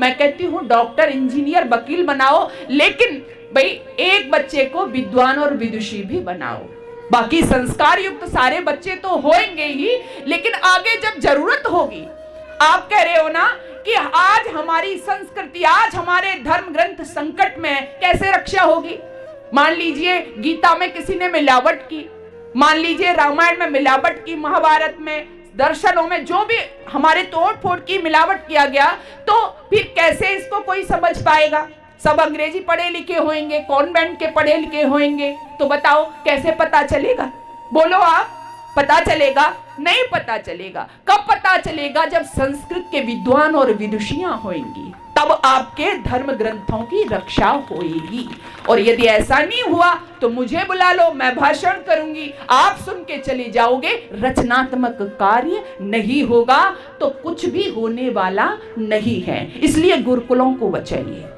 मैं कहती हूँ डॉक्टर, इंजीनियर, वकील बनाओ, लेकिन भाई एक बच्चे को विद्वान और विदुषी भी बनाओ। बाकी संस्कार युक्त सारे बच्चे तो होंगे ही, लेकिन आगे जब जरूरत होगी, आप कह रहे हो ना कि आज हमारी संस्कृति, आज हमारे धर्म ग्रंथ संकट में, कैसे रक्षा होगी? मान लीजिए गीता में किसी ने मिलावट की, मान लीजिए रामायण में मिलावट की, महाभारत में, दर्शनों में जो भी हमारे तोड़ फोड़ की मिलावट किया गया, तो फिर कैसे इसको कोई समझ पाएगा? सब अंग्रेजी पढ़े लिखे होंगे, कॉन्वेंट के पढ़े लिखे होंगे, तो बताओ कैसे पता चलेगा? बोलो आप, पता चलेगा? नहीं पता चलेगा। कब पता चलेगा? जब संस्कृत के विद्वान और विदुषियां होंगी, तब आपके धर्म ग्रंथों की रक्षा होगी। और यदि ऐसा नहीं हुआ तो मुझे बुला लो, मैं भाषण करूंगी, आप सुन के चले जाओगे, रचनात्मक कार्य नहीं होगा तो कुछ भी होने वाला नहीं है। इसलिए गुरुकुलों को बचाइए,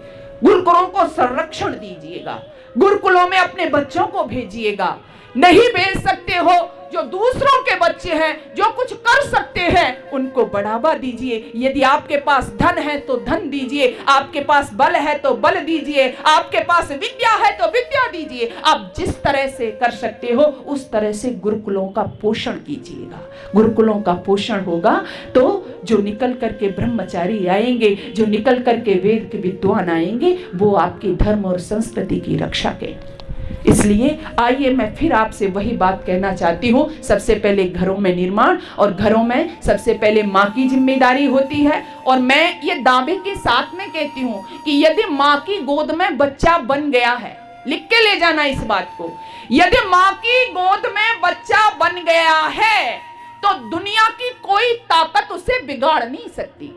गुरुकुलों को संरक्षण दीजिएगा, गुरुकुलों में अपने बच्चों को भेजिएगा। नहीं भेज सकते हो, जो दूसरों के बच्चे हैं, जो कुछ कर सकते हैं, उनको बढ़ावा दीजिए। यदि आपके पास धन है तो धन दीजिए, आपके पास बल है तो बल दीजिए, आपके पास विद्या है तो विद्या दीजिए। आप जिस तरह से कर सकते हो उस तरह से गुरुकुलों का पोषण कीजिएगा। गुरुकुलों का पोषण होगा तो जो निकल करके ब्रह्मचारी आएंगे, जो निकल करके वेद के विद्वान आएंगे, वो आपकी धर्म और संस्कृति की रक्षा करें। इसलिए आइए मैं फिर आपसे वही बात कहना चाहती हूँ, सबसे पहले घरों में निर्माण, और घरों में सबसे पहले माँ की जिम्मेदारी होती है। और मैं ये दावे के साथ में कहती हूँ कि यदि माँ की गोद में बच्चा बन गया है, लिख के ले जाना इस बात को, यदि माँ की गोद में बच्चा बन गया है तो दुनिया की कोई ताकत उसे बिगाड़ नहीं सकती,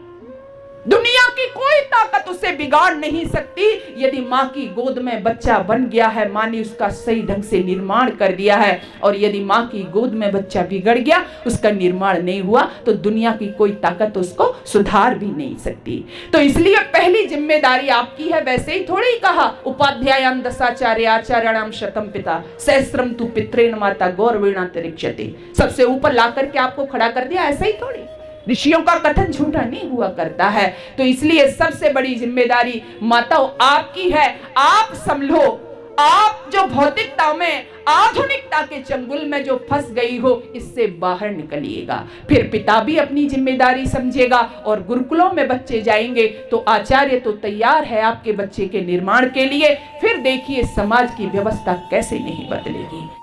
दुनिया की कोई ताकत उसे बिगाड़ नहीं सकती। यदि माँ की गोद में बच्चा बन गया है, माँ ने उसका सही ढंग से निर्माण कर दिया है, और यदि माँ की गोद में बच्चा बिगड़ गया, उसका निर्माण नहीं हुआ, तो दुनिया की कोई ताकत उसको सुधार भी नहीं सकती। तो इसलिए पहली जिम्मेदारी आपकी है। वैसे ही थोड़ी कहा, उपाध्यायान दशाचार्य आचार्याणाम शतम पिता सहस्रम तु पितरेण माता गौरवेणांतरिक्षते, सबसे ऊपर ला करके आपको खड़ा कर दिया, ऐसे ही थोड़ी। ऋषियों का कथन झूठा नहीं हुआ करता है। तो इसलिए सबसे बड़ी जिम्मेदारी माताओं आपकी है। आप संभलो, आप जो भौतिकता में, आधुनिकता के चंगुल में जो फंस गई हो, इससे बाहर निकलिएगा। फिर पिता भी अपनी जिम्मेदारी समझेगा, और गुरुकुलों में बच्चे जाएंगे तो आचार्य तो तैयार है आपके बच्चे के निर्माण के लिए। फिर देखिए समाज की व्यवस्था कैसे नहीं बदलेगी।